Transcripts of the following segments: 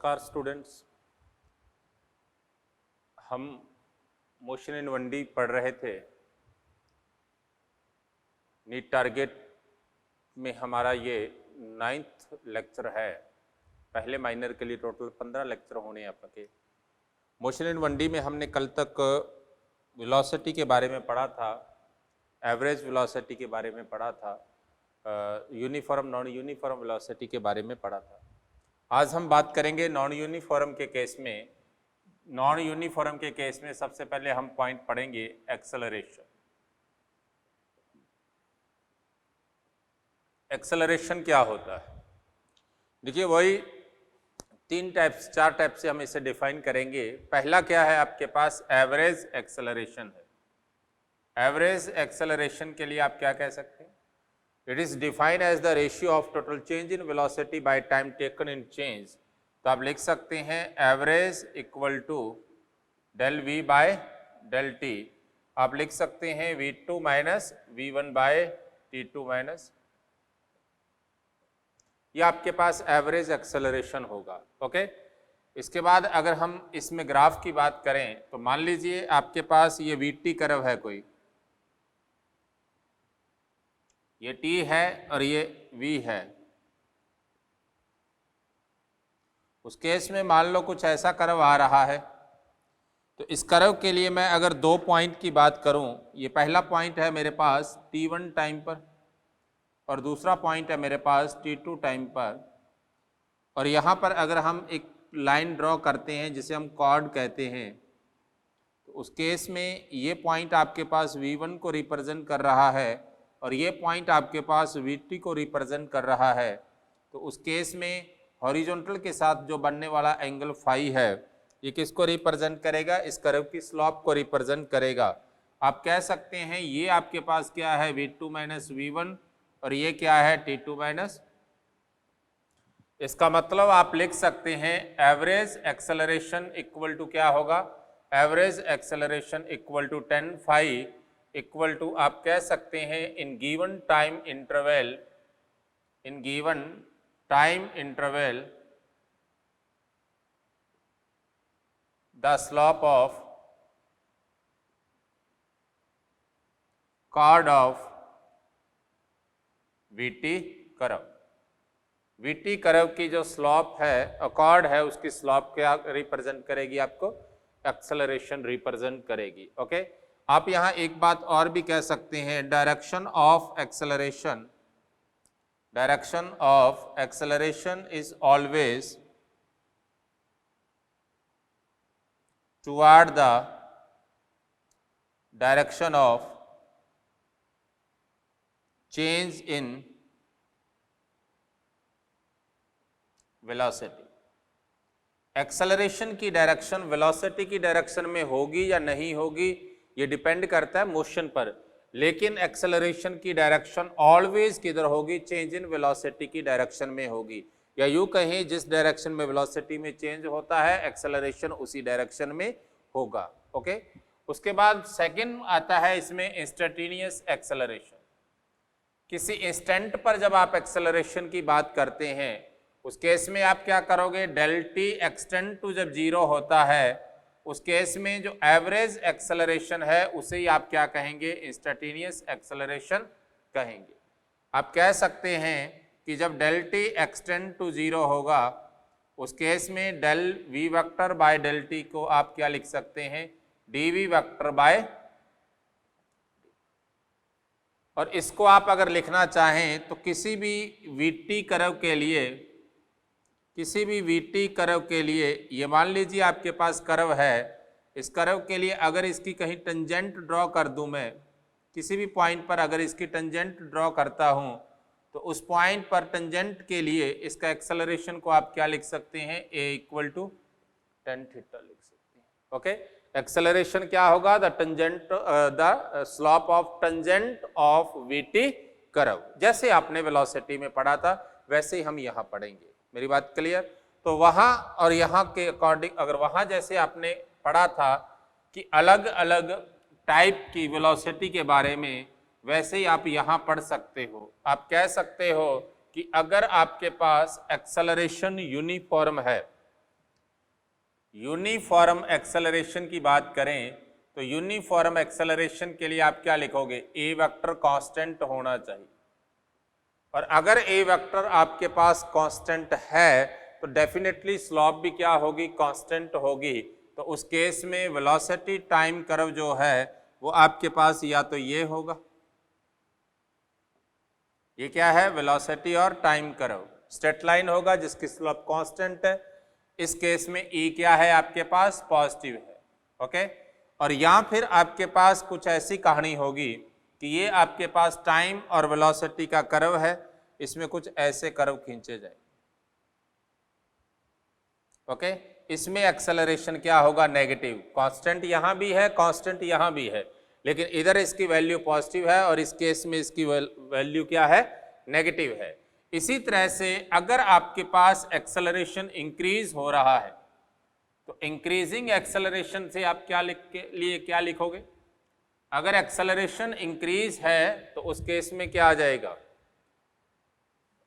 नमस्कार स्टूडेंट्स, हम motion in 1D पढ़ रहे थे। नीट टारगेट में हमारा ये 9th लेक्चर है। पहले माइनर के लिए टोटल 15 लेक्चर होने आपके। मोशन इन 1D में हमने कल तक वेलोसिटी के बारे में पढ़ा था, एवरेज वेलोसिटी के बारे में पढ़ा था, यूनिफॉर्म नॉन यूनिफॉर्म वेलोसिटी के बारे में पढ़ा था। आज हम बात करेंगे नॉन यूनिफॉर्म के केस में। नॉन यूनिफॉर्म के केस में सबसे पहले हम पॉइंट पढ़ेंगे एक्सेलरेशन। एक्सेलरेशन क्या होता है? देखिए, वही चार टाइप से हम इसे डिफाइन करेंगे। पहला क्या है आपके पास? एवरेज एक्सेलरेशन है। एवरेज एक्सेलरेशन के लिए आप क्या कह सकते हैं? It is defined as the ratio of total change in velocity by time taken in change. तो आप लिख सकते हैं average equal to del V by del T. आप लिख सकते हैं V2 minus V1 bye T2 minus. ये आपके पास एवरेज एक्सेलरेशन होगा। ओके, इसके बाद अगर हम इसमें ग्राफ की बात करें तो मान लीजिए आपके पास ये VT कर्व है, कोई ये T है और ये V है। उस केस में मान लो कुछ ऐसा कर्व आ रहा है। तो इस कर्व के लिए मैं अगर दो पॉइंट की बात करूं, ये पहला पॉइंट है मेरे पास T1 टाइम पर और दूसरा पॉइंट है मेरे पास T2 टाइम पर। और यहाँ पर अगर हम एक लाइन ड्रॉ करते हैं जिसे हम कॉर्ड कहते हैं, तो उस केस में ये पॉइंट आपके पास V1 को रिप्रेजेंट कर रहा है और ये पॉइंट आपके पास VT को रिप्रेजेंट कर रहा है। तो उस केस में हॉरिजॉन्टल के साथ जो बनने वाला एंगल फाई है, ये किसको रिप्रेजेंट करेगा? इस कर्व की स्लॉप को रिप्रेजेंट करेगा। आप कह सकते हैं ये आपके पास क्या है? V2 माइनस V1 और ये क्या है? T2 minus. इसका मतलब आप लिख सकते हैं एवरेज एक्सेलरेशन इक्वल टू क्या होगा? Average acceleration equal to 10 phi equal to आप कह सकते हैं in given time interval, in given time interval the slope of chord of VT curve. VT curve की जो स्लॉप है, कॉर्ड है, उसकी स्लॉप क्या रिप्रेजेंट करेगी? आपको एक्सेलरेशन रिप्रेजेंट करेगी। ओके, आप यहां एक बात और भी कह सकते हैं, direction of acceleration, direction of acceleration is always toward the direction of change in velocity। Acceleration की डायरेक्शन वेलोसिटी की डायरेक्शन में होगी या नहीं होगी, ये डिपेंड करता है मोशन पर। लेकिन एक्सेलरेशन की डायरेक्शन ऑलवेज किधर होगी? चेंज इन वेलोसिटी की डायरेक्शन में होगी। या यूं कहें, जिस डायरेक्शन में वेलोसिटी में चेंज होता है, एक्सेलरेशन उसी डायरेक्शन में होगा। ओके, उसके बाद सेकंड आता है इसमें इंस्टेंटेनियस एक्सेलरेशन। किसी इंस्टेंट पर जब आप एक्सेलरेशन की बात करते हैं, उस केस में आप क्या करोगे? डेल टी एक्सटेंड टू जब 0 होता है, उस केस में जो एवरेज एक्सेलरेशन है उसे ही आप क्या कहेंगे? इंस्टेंटेनियस एक्सेलरेशन कहेंगे। आप कह सकते हैं कि जब डेल टी एक्सटेंड टू 0 होगा, उस केस में del V vector by del T को आप क्या लिख सकते हैं? dv vector by. और इसको आप अगर लिखना चाहें तो किसी भी VT कर्व के लिए, किसी भी VT कर्व के लिए, ये मान लीजिए आपके पास कर्व है, इस कर्व के लिए अगर इसकी कहीं टेंजेंट ड्रॉ कर दूं मैं, किसी भी पॉइंट पर अगर इसकी टेंजेंट ड्रॉ करता हूं, तो उस पॉइंट पर टेंजेंट के लिए इसका एक्सेलरेशन को आप क्या लिख सकते हैं? A equal to tan theta लिख सकते हैं। ओके, एक्सेलरेशन क्या होगा? The tangent, the slope of tangent of VT curve. जैसे आपने वेलोसिटी में पढ़ा था वैसे ही हम यहाँ पढ़ेंगे। मेरी बात क्लियर? तो वहाँ और यहाँ के अकॉर्डिंग, अगर वहाँ जैसे आपने पढ़ा था कि अलग अलग टाइप की वेलोसिटी के बारे में, वैसे ही आप यहाँ पढ़ सकते हो। आप कह सकते हो कि अगर आपके पास एक्सेलरेशन यूनिफॉर्म है, यूनिफॉर्म एक्सेलरेशन की बात करें तो यूनिफॉर्म एक्सेलरेशन के लिए आप क्या लिखोगे, ए वेक्टर कांस्टेंट होना चाहिए। और अगर ए वेक्टर आपके पास कांस्टेंट है तो डेफिनेटली स्लॉप भी क्या होगी, कांस्टेंट होगी। तो उस केस में वेलोसिटी टाइम कर्व जो है वो आपके पास या तो ये होगा, ये क्या है, वेलोसिटी और टाइम कर्व, स्ट्रेट लाइन होगा जिसकी स्लोप कांस्टेंट है। इस केस में ई क्या है आपके पास, पॉजिटिव है। ओके, और या फिर आपके पास कुछ ऐसी कहानी होगी कि ये आपके पास टाइम और वेलोसिटी का कर्व है, इसमें कुछ ऐसे कर्व खींचे जाए। ओके, इसमें एक्सेलरेशन क्या होगा, नेगेटिव। कांस्टेंट यहां भी है, कांस्टेंट यहां भी है, लेकिन इधर इसकी वैल्यू पॉजिटिव है और इस केस में इसकी वैल्यू क्या है, नेगेटिव है। इसी तरह से अगर आपके पास एक्सेलरेशन इंक्रीज हो रहा है तो इंक्रीजिंग एक्सेलरेशन से आप क्या क्या लिखोगे, अगर एक्सेलरेशन इंक्रीज है तो उस केस में क्या आ जाएगा,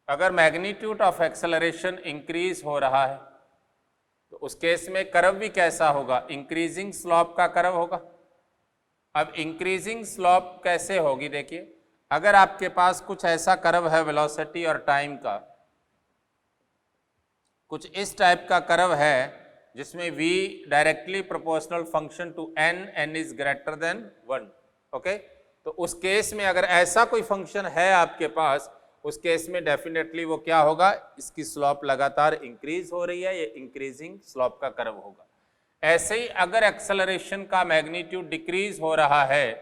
अगर मैग्नीट्यूड ऑफ एक्सेलरेशन इंक्रीज हो रहा है तो उस केस में कर्व भी कैसा होगा, इंक्रीजिंग स्लॉप का कर्व होगा। अब इंक्रीजिंग स्लॉप कैसे होगी, देखिए अगर आपके पास कुछ ऐसा कर्व है वेलोसिटी और टाइम का, कुछ इस टाइप का कर्व है जिसमें v directly proportional function to n, n is greater than 1। Okay, तो उस केस में अगर ऐसा कोई फंक्शन है आपके पास, उस केस में डेफिनेटली वो क्या होगा, इसकी स्लॉप लगातार इंक्रीज हो रही है, ये इंक्रीजिंग स्लॉप का कर्व होगा। ऐसे ही अगर एक्सेलरेशन का मैग्नीट्यूड डिक्रीज हो रहा है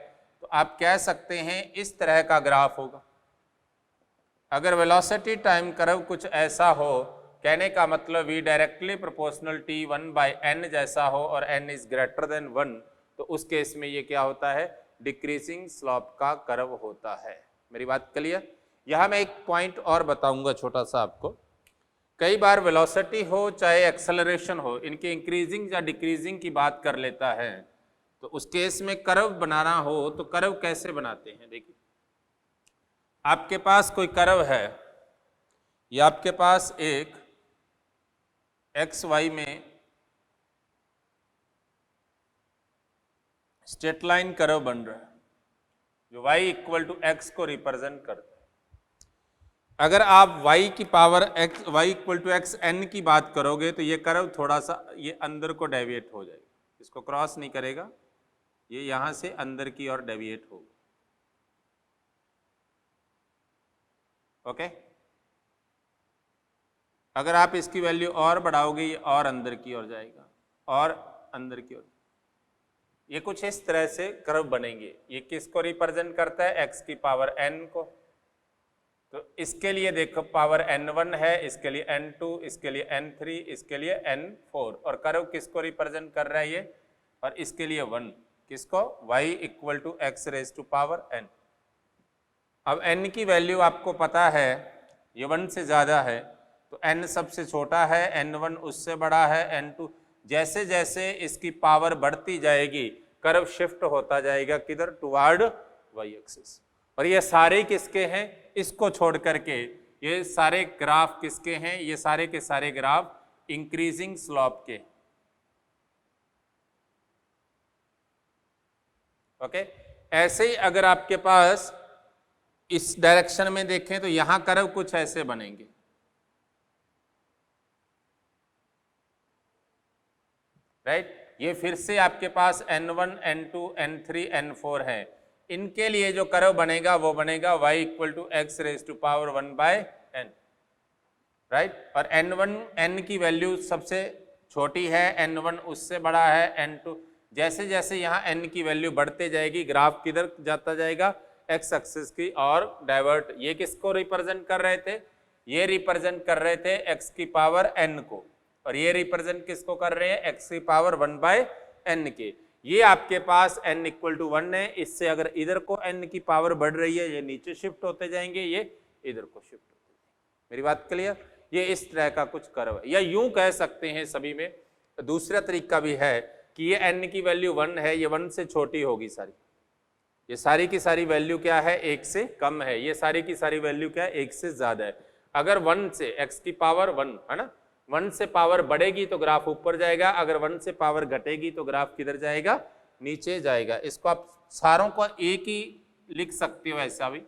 तो आप कह सकते हैं इस तरह का ग्राफ होगा। अगर वेलोसिटी टाइम कर्व कुछ ऐसा हो, कहने का मतलब v directly proportional t 1/n जैसा हो और n इज ग्रेटर देन 1, तो उस केस में ये क्या होता है, डिक्रीजिंग स्लॉप का कर्व होता है। मेरी बात क्लियर। यहाँ मैं एक पॉइंट और बताऊंगा छोटा सा आपको, कई बार वेलोसिटी हो चाहे एक्सेलरेशन हो, इनके इंक्रीजिंग या डिक्रीजिंग की बात कर लेता है, तो उस केस में कर्व बनाना हो तो कर्व कैसे बनाते हैं। देखिए आपके पास कोई कर्व है, या आपके पास एक एक्स वाई में स्ट्रेट लाइन कर्व बन रहा है जो y इक्वल टू एक्स को रिप्रेजेंट करता है। अगर आप y की power x, y equal to X n की बात करोगे तो ये कर्व थोड़ा सा ये अंदर को डेविएट हो जाएगा, इसको क्रॉस नहीं करेगा, ये यहां से अंदर की ओर डेविएट होगा। ओके, अगर आप इसकी वैल्यू और बढ़ाओगे ये और अंदर की ओर जाएगा और अंदर की ओर, ये कुछ इस तरह से कर्व बनेंगे। ये किसको रिप्रेजेंट करता है, x की पावर n को। तो इसके लिए देखो पावर n1 है, इसके लिए n2, इसके लिए n3, इसके लिए n4, और कर्व किसको रिप्रेजेंट कर रहा है ये, और इसके लिए 1, किसको, y equal to X raise to power n। अब n की वैल्यू आपको पता है ये 1 से ज़्यादा है, तो n सबसे छोटा है, n1 उससे बड़ा है, n2, जैसे जैसे इसकी पावर बढ़ती जाएगी कर्व शिफ्ट होता जाएगा किधर, टुवर्ड y एक्सिस। और ये सारे किसके हैं, इसको छोड़ करके ये सारे ग्राफ किसके हैं, ये सारे के सारे ग्राफ इंक्रीजिंग स्लॉप के। ओके, ऐसे ही अगर आपके पास इस डायरेक्शन में देखें तो यहां कर्व कुछ ऐसे बनेंगे। राइट, ये फिर से आपके पास n1, n2, n3, n4 है, इनके लिए जो कर्व बनेगा वो बनेगा y equal to X raise to power 1/n। Right, और n1 n की वैल्यू सबसे छोटी है, n1 उससे बड़ा है, n2, जैसे जैसे यहाँ n की वैल्यू बढ़ते जाएगी ग्राफ किधर जाता जाएगा, x एक्सिस की और डाइवर्ट। ये किसको रिप्रेजेंट कर रहे थे, ये रिप्रेजेंट कर रहे थे x की पावर n को, और ये रिप्रेजेंट किसको कर रहे हैं, x की पावर 1/n के। ये आपके पास n इक्वल टू 1 है, इससे अगर इधर को n की पावर बढ़ रही है, ये नीचे शिफ्ट होते जाएंगे, ये इधर को शिफ्ट होते जाएंगे। मेरी बात क्लियर। ये इस तरह का कुछ कर्व है, या यूं कह सकते हैं सभी में दूसरा तरीका भी है कि ये n की वैल्यू 1 है, ये 1 से छोटी होगी सारी, ये सारी की सारी वैल्यू क्या है, 1 से कम है, ये सारी की सारी वैल्यू क्या है, 1 से ज्यादा है। अगर 1 से x की पावर 1 है ना, 1 से पावर बढ़ेगी तो ग्राफ ऊपर जाएगा, अगर 1 से पावर घटेगी तो ग्राफ किधर जाएगा, नीचे जाएगा। इसको आप सारों को एक ही लिख सकते हो ऐसा भी,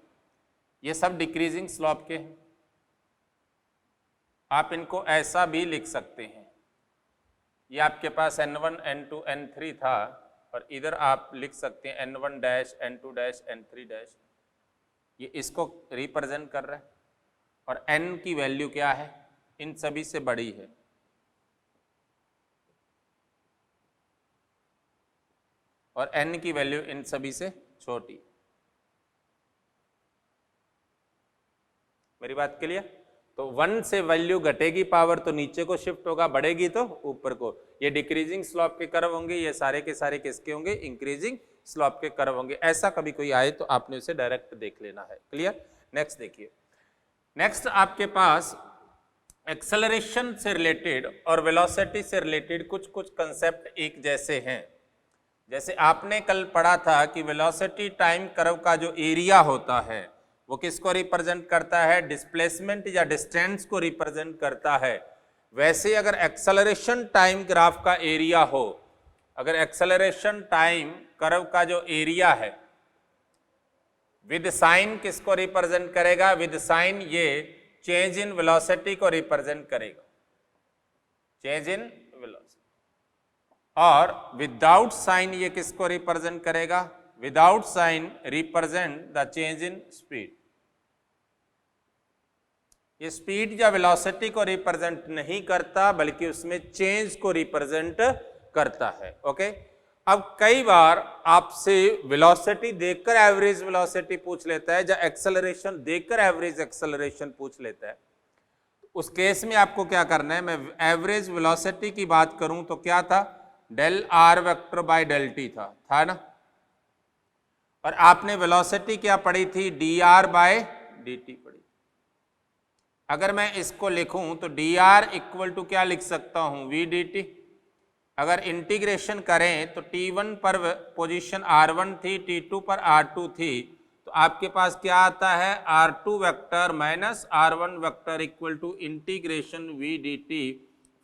ये सब डिक्रीजिंग स्लोप के हैं, आप इनको ऐसा भी लिख सकते हैं। ये आपके पास n1 n2 n3 था और इधर आप लिख सकते हैं n1 dash n2 dash n3 dash, ये इसको रिप्रेजेंट कर रहा है। और n की वैल्यू क्या है, इन सभी से बड़ी है, और n की वैल्यू इन सभी से छोटी। मेरी बात क्लियर? तो 1 से वैल्यू घटेगी पावर तो नीचे को शिफ्ट होगा, बढ़ेगी तो ऊपर को। ये डिक्रीजिंग स्लोप के कर्व होंगे, ये सारे के सारे किसके होंगे, इंक्रीजिंग स्लोप के कर्व होंगे। ऐसा कभी कोई आए तो आपने उसे डायरेक्ट देख लेना है। क्लियर? नेक्स्ट देखिए, नेक्स्ट आपके पास एक्सेलरेशन से रिलेटेड और वेलोसिटी से रिलेटेड कुछ कुछ कंसेप्ट एक जैसे हैं। जैसे आपने कल पढ़ा था कि वेलोसिटी टाइम कर्व का जो एरिया होता है वो किसको रिप्रेजेंट करता है, डिस्प्लेसमेंट या डिस्टेंस को रिप्रेजेंट करता है। वैसे अगर एक्सेलरेशन टाइम ग्राफ का एरिया हो, अगर एक्सेलरेशन टाइम कर्व का जो एरिया है विद साइन किसको रिप्रेजेंट करेगा, विद साइन ये चेंज इन वेलोसिटी को रिप्रेजेंट करेगा, चेंज इन वेलोसिटी। और विदाउट साइन ये किसको रिप्रेजेंट करेगा, without sign represent the change in speed. ये स्पीड या वेलोसिटी को रिप्रेजेंट नहीं करता बल्कि उसमें चेंज को रिप्रेजेंट करता है। ओके, अब कई बार आपसे वेलोसिटी देखकर एवरेज वेलोसिटी पूछ लेता है या एक्सेलरेशन देखकर एवरेज एक्सेलरेशन पूछ लेता है। उस केस में आपको क्या करना है, मैं एवरेज वेलोसिटी की बात करूं तो क्या था, del r vector by del t था ना। और आपने वेलोसिटी क्या पढ़ी थी, d r by d t पढ़ी। अगर मैं इसको लिखूं तो डी आर इक्वल टू क्या लिख सकता हूं, वी डी टी। अगर इंटीग्रेशन करें तो T1 पर पोजीशन R1 थी, T2 पर R2 थी, तो आपके पास क्या आता है, R2 vector minus R1 vector equal to integration v d t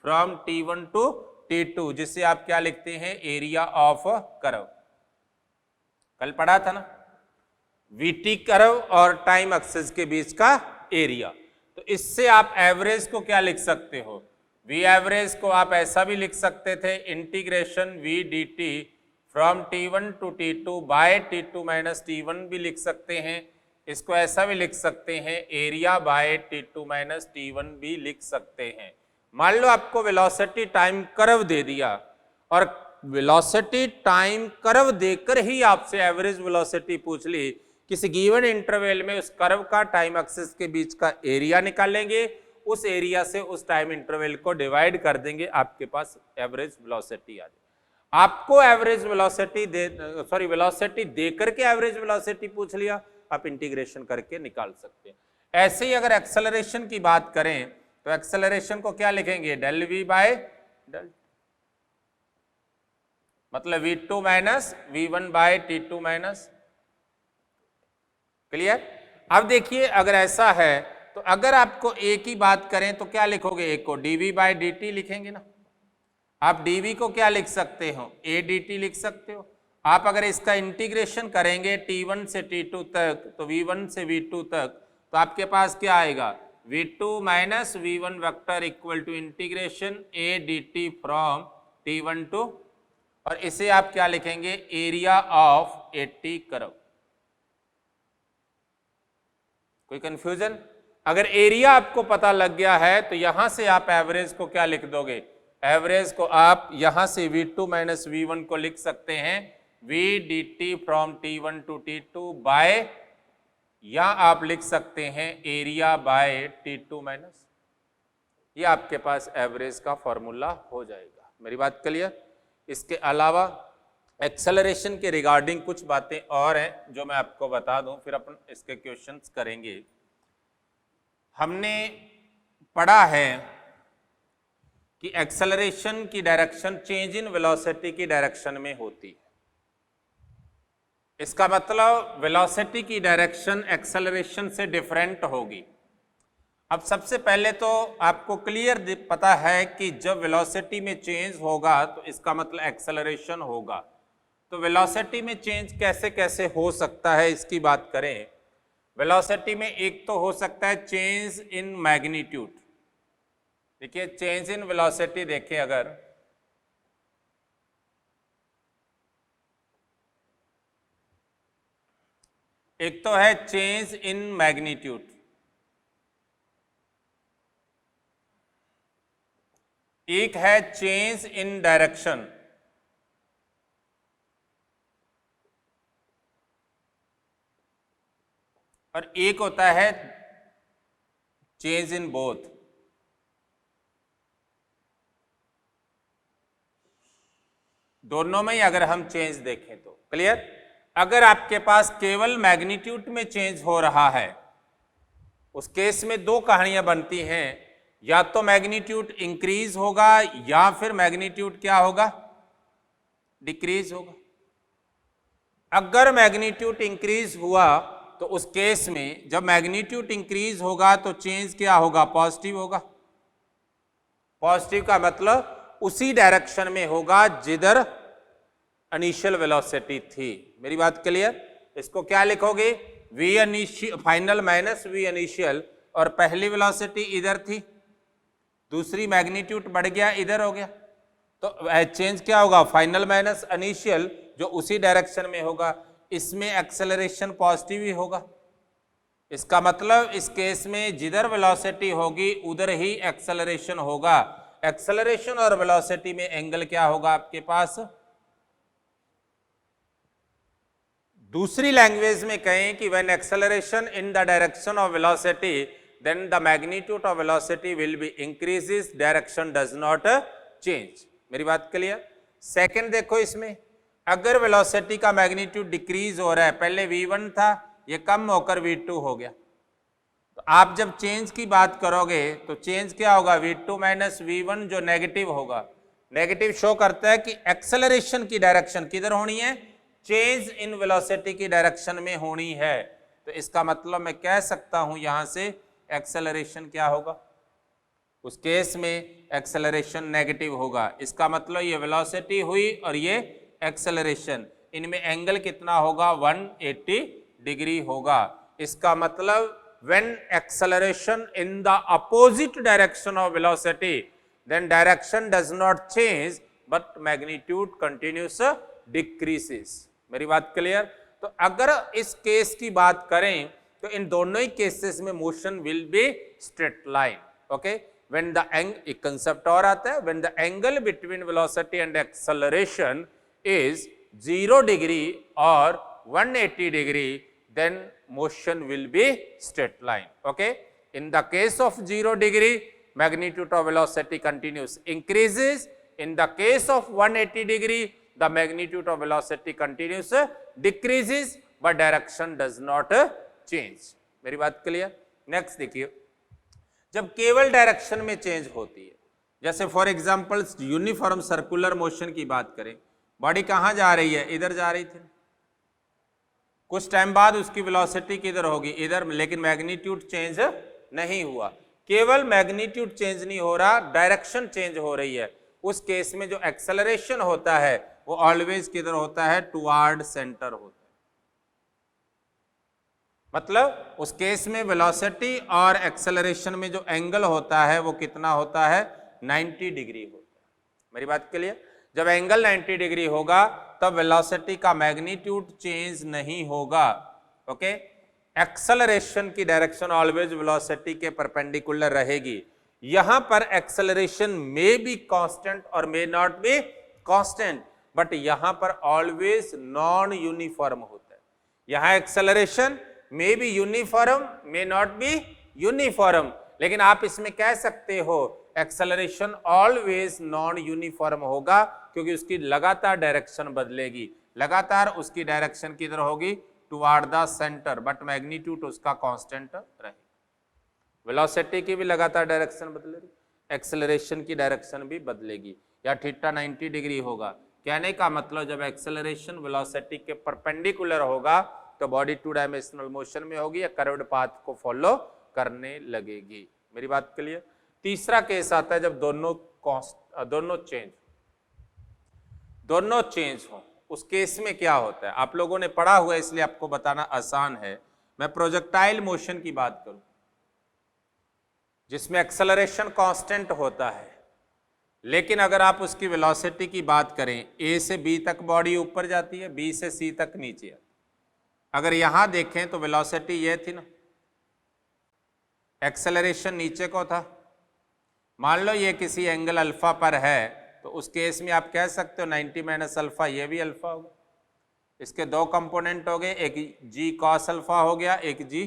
from T1 to T2, जिससे आप क्या लिखते हैं, एरिया ऑफ कर्व। कल पढ़ा था ना, VT कर्व और टाइम एक्सिस के बीच का एरिया। तो इससे आप एवरेज को क्या लिख सकते हो, वी एवरेज को आप ऐसा भी लिख सकते थे, integration v d t from T1 to T2 by T2 minus T1 भी लिख सकते हैं। इसको ऐसा भी लिख सकते हैं, area bye T2 minus T1 भी लिख सकते हैं। मान लो आपको वेलोसिटी टाइम कर्व दे दिया और वेलोसिटी टाइम कर्व देकर ही आपसे एवरेज वेलोसिटी पूछ ली, किसी गिवन इंटरवल में उस कर्व का टाइम एक्सिस के बीच का एरिया निकालेंगे, उस एरिया से उस टाइम इंटरवल को डिवाइड कर देंगे, आपके पास एवरेज वेलोसिटी आ जाए। आपको एवरेज वेलोसिटी वेलोसिटी देकर के एवरेज वेलोसिटी पूछ लिया, आप इंटीग्रेशन करके निकाल सकते हैं। ऐसे ही अगर एक्सेलरेशन की बात करें तो एक्सेलरेशन को क्या लिखेंगे, डेल वी बाय डेल, मतलब V2 minus V1 bye T2 minus. Clear? अब देखिए, अगर ऐसा है तो अगर आपको ए की बात करें तो क्या लिखोगे, ए को dv बाय dt लिखेंगे ना। आप dv को क्या लिख सकते हो, a dt लिख सकते हो। आप अगर इसका इंटीग्रेशन करेंगे T1 से T2 तक, तो V1 से V2 तक, तो आपके पास क्या आएगा, V2 minus V1 vector equal to integration a dt from T1 to, और इसे आप क्या लिखेंगे, एरिया ऑफ AT कर्व। कोई कंफ्यूजन? अगर एरिया आपको पता लग गया है तो यहां से आप एवरेज को क्या लिख दोगे, एवरेज को आप यहां से V2 माइनस V1 को लिख सकते हैं V dt from T1 to T2 by, या आप लिख सकते हैं एरिया बाय T2 माइनस। ये आपके पास एवरेज का फॉर्मूला हो जाएगा। मेरी बात क्लियर? इसके अलावा एक्सेलरेशन के रिगार्डिंग कुछ बातें और हैं जो मैं आपको बता दूं, फिर अपन इसके क्वेश्चंस करेंगे। हमने पढ़ा है कि एक्सेलरेशन की डायरेक्शन चेंज इन वेलोसिटी की डायरेक्शन में होती है। इसका मतलब वेलोसिटी की डायरेक्शन एक्सेलरेशन से डिफरेंट होगी। अब सबसे पहले तो आपको क्लियर पता है कि जब वेलोसिटी में चेंज होगा तो इसका मतलब एक्सेलरेशन होगा। तो वेलोसिटी में चेंज कैसे कैसे हो सकता है इसकी बात करें। वेलोसिटी में एक तो हो सकता है चेंज इन मैग्नीट्यूड। देखिए चेंज इन वेलोसिटी देखें, अगर एक तो है चेंज इन मैग्नीट्यूड, एक है चेंज इन डायरेक्शन, और एक होता है चेंज इन बोथ। दोनों में ही अगर हम चेंज देखें तो क्लियर। अगर आपके पास केवल मैग्नीट्यूड में चेंज हो रहा है, उस केस में दो कहानियां बनती हैं, या तो मैग्नीट्यूड इंक्रीज होगा या फिर मैग्नीट्यूड क्या होगा, डिक्रीज होगा। अगर मैग्नीट्यूड इंक्रीज हुआ तो उस केस में जब मैग्नीट्यूड इंक्रीज होगा तो चेंज क्या होगा, पॉजिटिव होगा। पॉजिटिव का मतलब उसी डायरेक्शन में होगा जिधर इनिशियल वेलोसिटी थी। मेरी बात क्लियर। इसको क्या लिखोगे, v initial final minus v initial, और पहली वेलोसिटी इधर थी, दूसरी मैग्नीट्यूड बढ़ गया इधर हो गया, तो चेंज क्या होगा, फाइनल माइनस इनिशियल, जो उसी डायरेक्शन में होगा। इसमें एक्सेलरेशन पॉजिटिव ही होगा। इसका मतलब इस केस में जिधर वेलोसिटी होगी उधर ही एक्सेलरेशन होगा। एक्सेलरेशन और वेलोसिटी में एंगल क्या होगा आपके पास। दूसरी लैंग्वेज में कहें कि when acceleration in the direction of velocity then the magnitude of velocity will be increases, direction does not change. मेरी बात क्लियर। सेकंड देखो, इसमें अगर वेलोसिटी का मैग्नीट्यूड डिक्रीज हो रहा है, पहले v1 था, ये कम होकर v2 हो गया, तो आप जब चेंज की बात करोगे तो चेंज क्या होगा, v2 माइनस v1, जो नेगेटिव होगा। नेगेटिव शो करता है कि एक्सेलरेशन की डायरेक्शन किधर होनी है, चेंज इन वेलोसिटी की डायरेक्शन में होनी है। तो इसका मतलब मैं कह सकता हूं यहां से एक्सेलरेशन क्या होगा, उस केस में एक्सेलरेशन नेगेटिव होगा। इसका मतलब ये वेलोसिटी हुई और ये एक्सेलरेशन, इनमें एंगल कितना होगा, 180 डिग्री होगा। इसका मतलब when acceleration in the opposite direction of velocity then direction does not change but magnitude continues decreases। मेरी बात क्लियर। तो अगर इस केस की बात करें तो इन दोनों ही केसेस में motion will be straight line. Okay, when the एक कंसेप्ट और आता है, when the angle between velocity and acceleration is 0 degree और 180 degree, then motion will be straight line. Okay, in the case of 0 degree magnitude of velocity continues increases, in the case of 180 degree the magnitude of velocity continues decreases but direction does not change। मेरी बात clear. Next देखिए, जब केवल direction में change होती है, जैसे for example uniform circular motion की बात करें, बॉडी कहां जा रही है, इधर जा रही थी, कुछ टाइम बाद उसकी वेलोसिटी किधर होगी, इधर, लेकिन मैग्नीट्यूड चेंज नहीं हुआ। केवल मैग्नीट्यूड चेंज नहीं हो रहा, डायरेक्शन चेंज हो रही है। उस केस में जो एक्सेलरेशन होता है वो ऑलवेज किधर होता है, टुवार्ड सेंटर होता है। मतलब उस केस में वेलोसिटी और एक्सेलरेशन में जो एंगल होता है वो कितना होता है, 90 डिग्री होता है। मेरी बात क्लियर। जब एंगल 90 डिग्री होगा तब वेलोसिटी का मैग्नीट्यूड चेंज नहीं होगा। ओके, एक्सेलरेशन की डायरेक्शन ऑलवेज वेलोसिटी के परपेंडिकुलर रहेगी। यहां पर एक्सेलरेशन मे बी कांस्टेंट और may not be constant, but यहां पर ऑलवेज नॉन यूनिफॉर्म होता है। यहां acceleration may be uniform, may not be uniform, लेकिन आप इसमें कह सकते हो एक्सेलरेशन ऑलवेज नॉन यूनिफॉर्म होगा, क्योंकि उसकी लगातार डायरेक्शन बदलेगी। लगातार उसकी डायरेक्शन किधर होगी, toward the centre, but magnitude उसका कांस्टेंट रहेगा। वेलोसिटी की भी लगातार डायरेक्शन बदलेगी, एक्सेलरेशन की डायरेक्शन भी बदलेगी, या थीटा 90 डिग्री होगा। कहने का मतलब जब एक्सेलरेशन वेलोसिटी के परपेंडिकुलर होगा तो बॉडी 2 डायमेंशनल मोशन में होगी या कर्व्ड पाथ को फॉलो करने लगेगी। मेरी बात क्लियर। तीसरा केस आता है जब दोनों चेंज हो, उस केस में क्या होता है आप लोगों ने पढ़ा हुआ है, इसलिए आपको बताना आसान है। मैं प्रोजेक्टाइल मोशन की बात करूं जिसमें एक्सेलरेशन कांस्टेंट होता है, लेकिन अगर आप उसकी वेलोसिटी की बात करें, ए से बी तक बॉडी ऊपर जाती है, बी से सी तक नीचे। अगर यहां देखें तो वेलोसिटी ये थी ना, एक्सेलरेशन नीचे को था। मान लो ये किसी एंगल अल्फा पर है, तो उस केस में आप कह सकते हो 90 माइनस अल्फा, ये भी अल्फा होगा। इसके दो कंपोनेंट हो गए, एक जी कॉस अल्फा हो गया, एक जी।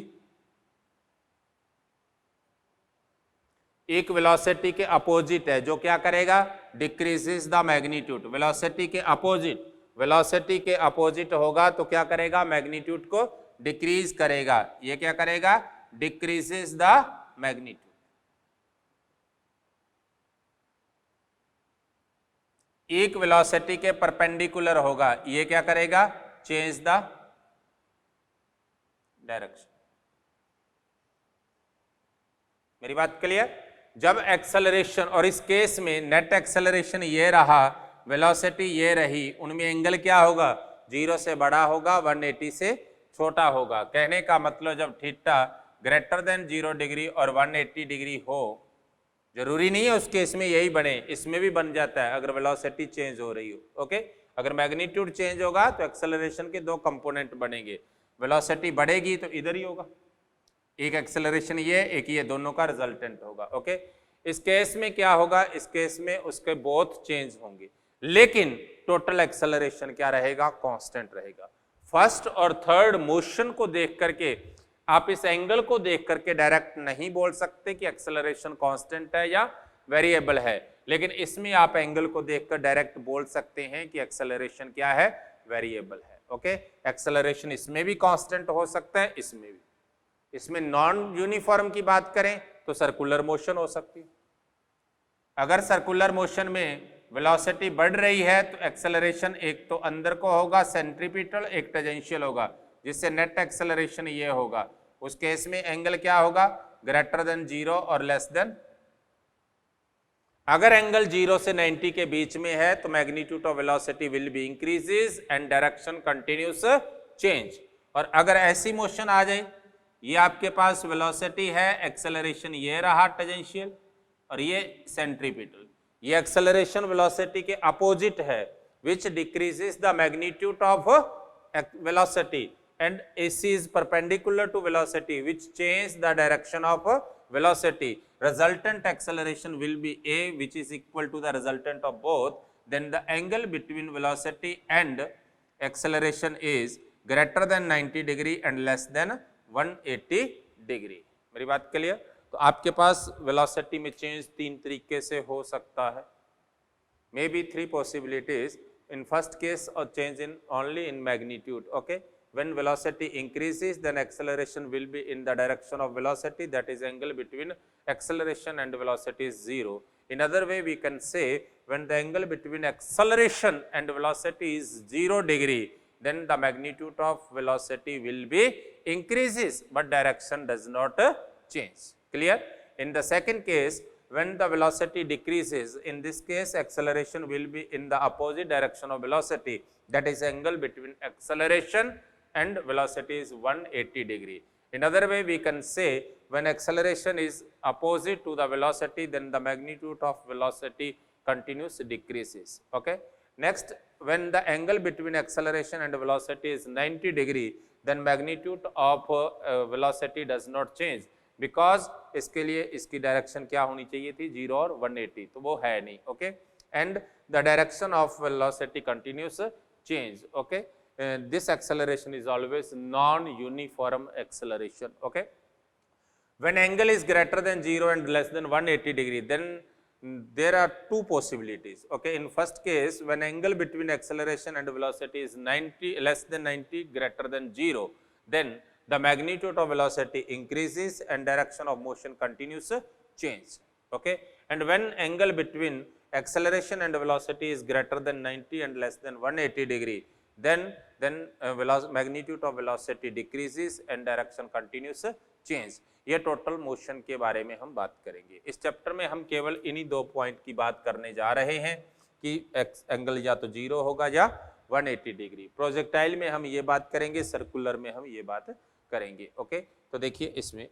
एक वेलोसिटी के अपोजिट है जो क्या करेगा, डिक्रीजेस द मैग्नीट्यूड। वेलोसिटी के अपोजिट होगा तो क्या करेगा, मैग्नीट्यूड को डिक्रीज करेगा। ये क्या करेगा, डिक्रीजेस द मैग्नीट्यूड। एक वेलोसिटी के परपेंडिकुलर होगा, ये क्या करेगा, चेंज द डायरेक्शन। मेरी बात क्लियर। जब एक्सेलरेशन, और इस केस में नेट एक्सेलरेशन ये रहा, वेलोसिटी ये रही, उनमें एंगल क्या होगा, 0 से बड़ा होगा, 180 से छोटा होगा। कहने का मतलब जब थीटा ग्रेटर देन 0 डिग्री और 180 डिग्री हो, जरूरी नहीं है उस केस में यही बने, इसमें भी बन जाता है अगर वेलोसिटी चेंज हो रही हो। ओके, अगर मैग्नीट्यूड चेंज होगा तो एक्सेलरेशन के दो कंपोनेंट बनेंगे। वेलोसिटी बढ़ेगी तो इधर ही होगा, एक एक्सेलरेशन ये, एक ये, दोनों का रिजल्टेंट होगा। ओके, इस केस में क्या होगा, इस केस में उसके बोथ चेंज होंगे, लेकिन टोटल एक्सेलरेशन क्या रहेगा, कांस्टेंट रहेगा। फर्स्ट और थर्ड मोशन को देख करके, आप इस एंगल को देख करके डायरेक्ट नहीं बोल सकते कि एक्सेलरेशन कांस्टेंट है या वेरिएबल है, लेकिन इसमें आप एंगल को देखकर डायरेक्ट बोल सकते हैं कि एक्सेलरेशन क्या है, वेरिएबल है। ओके, एक्सेलरेशन इसमें भी कांस्टेंट हो सकता है, इसमें भी। इसमें नॉन यूनिफॉर्म की बात करें तो सर्कुलर मोशन हो सकती है। अगर सर्कुलर मोशन में वेलोसिटी बढ़ रही है तो एक्सेलरेशन एक तो अंदर को होगा सेंट्रीपिटल, एक टेंजेंशियल होगा, जिससे नेट एक्सेलरेशन ये होगा। उस केस में एंगल क्या होगा, ग्रेटर देन 0 और लेस देन। अगर एंगल 0 से 90 के बीच में है तो magnitude of velocity will be increases and direction continuous change. और अगर ऐसी मोशन आ जाए, ये आपके पास वेलोसिटी है, एक्सेलरेशन ये रहा टेंजेंशियल और ये सेंट्रीपिटल, ये एक्सेलरेशन वेलोसिटी के अपोजिट है, which decreases the magnitude of velocity and AC is perpendicular to velocity which change the direction of velocity. Resultant acceleration will be A, which is equal to the resultant of both. Then the angle between velocity and acceleration is greater than 90 degree and less than 180 degree. मेरी बात clear. तो आपके पास velocity में change तीन तरीके से हो सकता है, may be 3 possibilities. In first case, or change in only in magnitude. Okay, when velocity increases, then acceleration will be in the direction of velocity, that is angle between acceleration and velocity is 0. In other way, we can say when the angle between acceleration and velocity is 0 degree, then the magnitude of velocity will be increases, but direction does not change. Clear? In the second case, when the velocity decreases, in this case acceleration will be in the opposite direction of velocity, that is angle between acceleration and velocity is 180 degree. In other way, we can say when acceleration is opposite to the velocity, then the magnitude of velocity continues decreases. Okay. Next, when the angle between acceleration and velocity is 90 degree, then magnitude of velocity does not change, because इसके लिए इसकी direction क्या होनी चाहिए थी, 0 और 180, तो वो है नहीं। Okay, and the direction of velocity continuous change. Okay, this acceleration is always non uniform acceleration. Okay, when angle is greater than 0 and less than 180 degree, then there are two possibilities. Okay, in first case, when angle between acceleration and velocity is 90 less than 90 greater than 0, then the magnitude of velocity increases and direction of motion continues change. Okay, and when angle between acceleration and velocity is greater than 90 and less than 180 degree, then magnitude of velocity decreases and direction continues change। ये total motion के बारे में हम बात करेंगे। इस chapter में हम केवल इन्हीं 2 पॉइंट की बात करने जा रहे हैं कि एंगल या तो 0 होगा या 180 डिग्री। प्रोजेक्टाइल में हम ये बात करेंगे, सर्कुलर में हम ये बात करेंगे। ओके, तो देखिए इसमें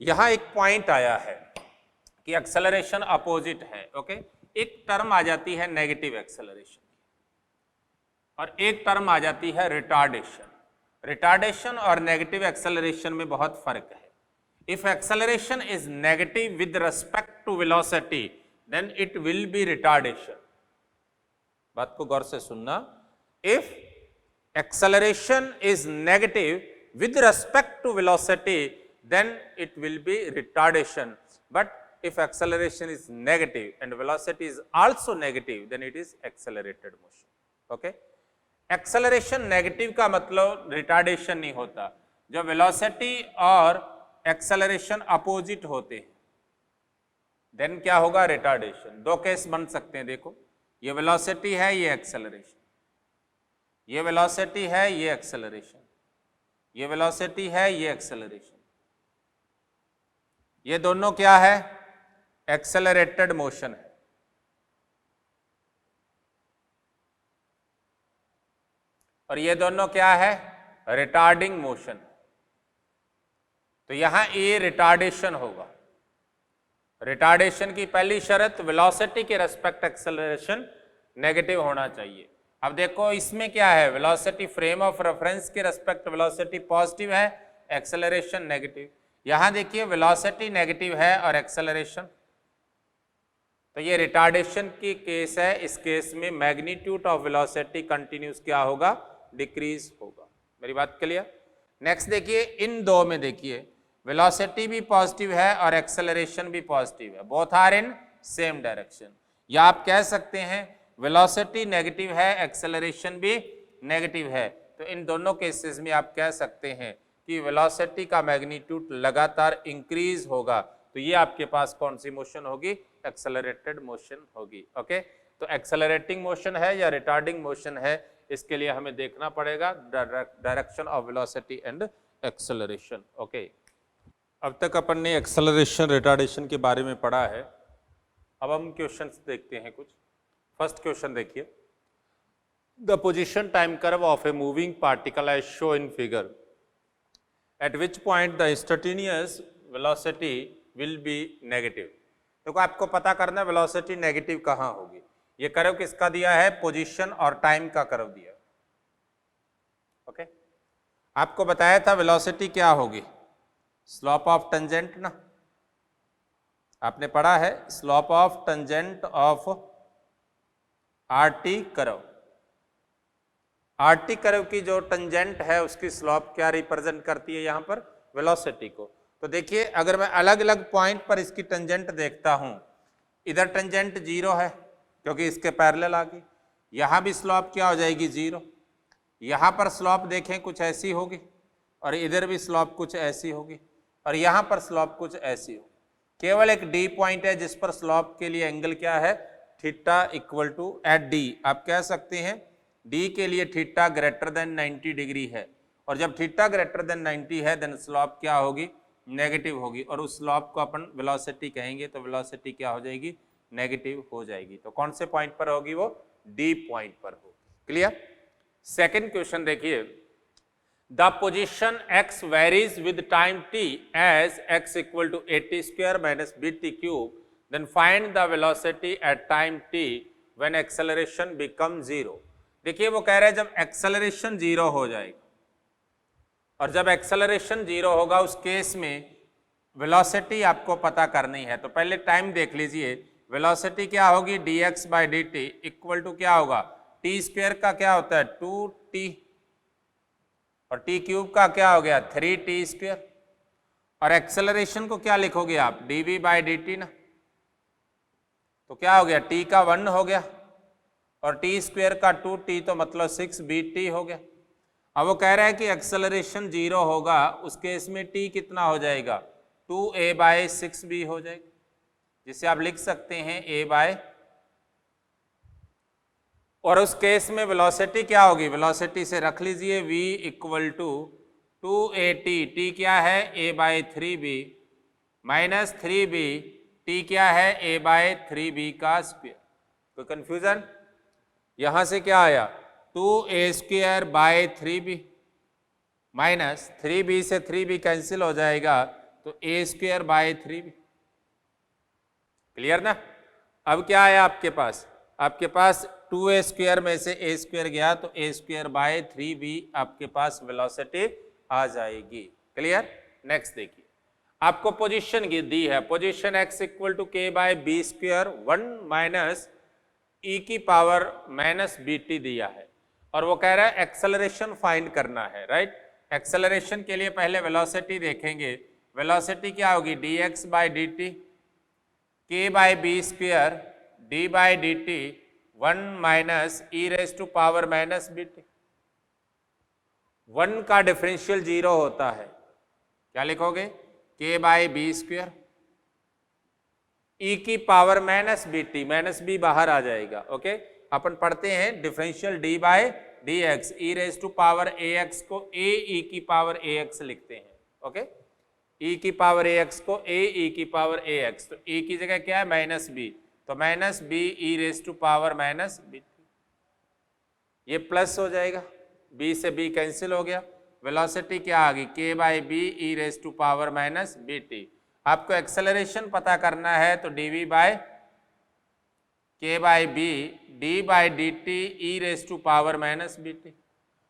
यहाँ एक पॉइंट आया है कि एक्सेलरेशन अपोजिट है। ओके, एक टर्म आ जाती है नेगेटिव एक्सेलरेशन और एक टर्म आ जाती है रिटार्डेशन। रिटार्डेशन और नेगेटिव एक्सेलरेशन में बहुत फर्क है। If acceleration is negative with respect to velocity then it will be retardation. बात को गौर से सुनना। If acceleration is negative with respect to velocity then it will be retardation, but if acceleration is negative and velocity is also negative then it is accelerated motion। okay, acceleration negative का मतलब retardation नहीं होता। जब velocity और acceleration opposite होते हैं then क्या होगा, retardation। 2 केस बन सकते हैं। देखो, ये velocity है, ये acceleration, ये velocity है, ये acceleration, ये velocity है, ये acceleration, ये दोनों क्या है, एक्सेलरेटेड मोशन है। और ये दोनों क्या है, रिटार्डिंग मोशन। तो यहां ए रिटार्डेशन होगा। रिटार्डेशन की पहली शर्त वेलोसिटी के रेस्पेक्ट एक्सेलरेशन नेगेटिव होना चाहिए। अब देखो इसमें क्या है, वेलोसिटी फ्रेम ऑफ रेफरेंस के रेस्पेक्ट वेलोसिटी पॉजिटिव है, एक्सेलरेशन नेगेटिव। यहां देखिए वेलोसिटी नेगेटिव है और एक्सेलरेशन, तो ये रिटार्डेशन की केस है। इस केस में मैग्नीट्यूड ऑफ वेलोसिटी कंटिन्यूस क्या होगा, डिक्रीज होगा। मेरी बात क्लियर। नेक्स्ट देखिए, इन 2 में देखिए वेलोसिटी भी पॉजिटिव है और एक्सेलरेशन भी पॉजिटिव है, both are in same direction. या आप कह सकते हैं वेलोसिटी नेगेटिव है, एक्सेलरेशन भी नेगेटिव है, तो इन दोनों केसेस में आप कह सकते हैं कि वेलोसिटी का मैग्नीट्यूड लगातार इंक्रीज होगा। तो ये आपके पास कौन सी मोशन होगी, एक्सेलरेटेड मोशन होगी। ओके, तो एक्सेलरेटिंग मोशन है या रिटार्डिंग मोशन है, इसके लिए हमें देखना पड़ेगा direction of velocity and acceleration. Okay, अब तक अपन ने एक्सेलरेशन रिटार्डेशन के बारे में पढ़ा है। अब हम क्वेश्चंस देखते हैं कुछ। फर्स्ट क्वेश्चन देखिए, the position time curve of a moving particle as show in figure at which point the instantaneous velocity will be negative। देखो आपको पता करना है वेलोसिटी नेगेटिव कहाँ होगी। ये कर्व किसका दिया है, पोजीशन और टाइम का कर्व दिया। ओके, आपको बताया था वेलोसिटी क्या होगी, स्लोप ऑफ टेंजेंट ना, आपने पढ़ा है slope of tangent of RT curve. RT curve की जो टेंजेंट है उसकी स्लोप क्या रिप्रेजेंट करती है, यहां पर वेलोसिटी को। तो देखिए अगर मैं अलग अलग पॉइंट पर इसकी टेंजेंट देखता हूं, इधर टेंजेंट 0 है क्योंकि इसके पैरेलल आ गई, यहां भी स्लोप क्या हो जाएगी 0, यहां पर स्लोप देखें कुछ ऐसी होगी और इधर भी स्लोप कुछ ऐसी होगी और यहां पर स्लोप कुछ ऐसी होगी। केवल एक डी पॉइंट है जिस पर स्लोप के लिए एंगल क्या है, theta equal to at D. आप कह सकते हैं डी के लिए थीटा ग्रेटर देन 90 डिग्री है, और जब थीटा ग्रेटर देन 90 है देन स्लोप क्या होगी, नेगेटिव होगी, और उस स्लोप को अपन वेलोसिटी कहेंगे, तो वेलोसिटी क्या हो जाएगी, नेगेटिव हो जाएगी। तो कौन से पॉइंट पर होगी, वो डी पॉइंट पर होगी। क्लियर। सेकंड क्वेश्चन देखिए, the position x varies with time t as x equal to 80 square minus bt cube, then find the velocity at time t when acceleration become 0। देखिए वो कह रहे हैं जब एक्सेलरेशन 0 हो जाएगा, और जब एक्सेलरेशन 0 होगा उस केस में वेलोसिटी आपको पता करनी है। तो पहले टाइम देख लीजिए, वेलोसिटी क्या होगी, dx by d t equal to क्या होगा, टी स्क्वायर का क्या होता है 2t, और टी क्यूब का क्या हो गया 3t स्क्वायर, और एक्सेलरेशन को क्या लिखोगे आप, dv बाई डी टी ना, तो क्या हो गया t का 1 हो गया और t स्क्वायर का 2t, तो मतलब 6bt हो गया। अब वो कह रहा है कि एक्सेलरेशन 0 होगा, उस केस में t कितना हो जाएगा, 2a बाई 6b हो जाएगा, जिसे आप लिख सकते हैं a बाय और उस केस में वेलोसिटी क्या होगी, वेलोसिटी से रख लीजिए v equal to 2at, t क्या है a/3b माइनस 3b, t क्या है a/3b का स्क्वायर। कोई कंफ्यूजन? यहां से क्या आया 2a² माइनस 3b से 3b कैंसिल हो जाएगा तो a²/3b। क्लियर ना? अब क्या आया आपके पास, आपके पास 2a² में से a² गया तो a²/3b आपके पास वेलोसिटी आ जाएगी। क्लियर? नेक्स्ट देखिए, आपको पोजीशन दी है, position x equal to k/b², 1 माइनस e⁻⁻bt दिया है और वो कह रहा है एक्सेलरेशन फाइंड करना है, राइट। एक्सेलरेशन के लिए पहले वेलोसिटी देखेंगे, वेलोसिटी क्या होगी dx/dt, k/b² d/dt 1 माइनस e⁻⁻bt। 1 का डिफरेंशियल 0 होता है, क्या लिखोगे k/b², e⁻⁻bt, माइनस b बाहर आ जाएगा। ओके, अपन पढ़ते हैं डिफरेंशियल d/dx, e⁻ax को ae⁻ax लिखते हैं। ओके, e⁻ax को ae⁻ax, तो e की जगह क्या है माइनस b, तो माइनस b e⁻⁻bt, ये प्लस हो जाएगा, b से b कैंसिल हो गया, वेलोसिटी क्या आ गई k/b e⁻⁻bt। आपको एक्सेलरेशन पता करना है तो dv/k/b d/dt e⁻⁻bt।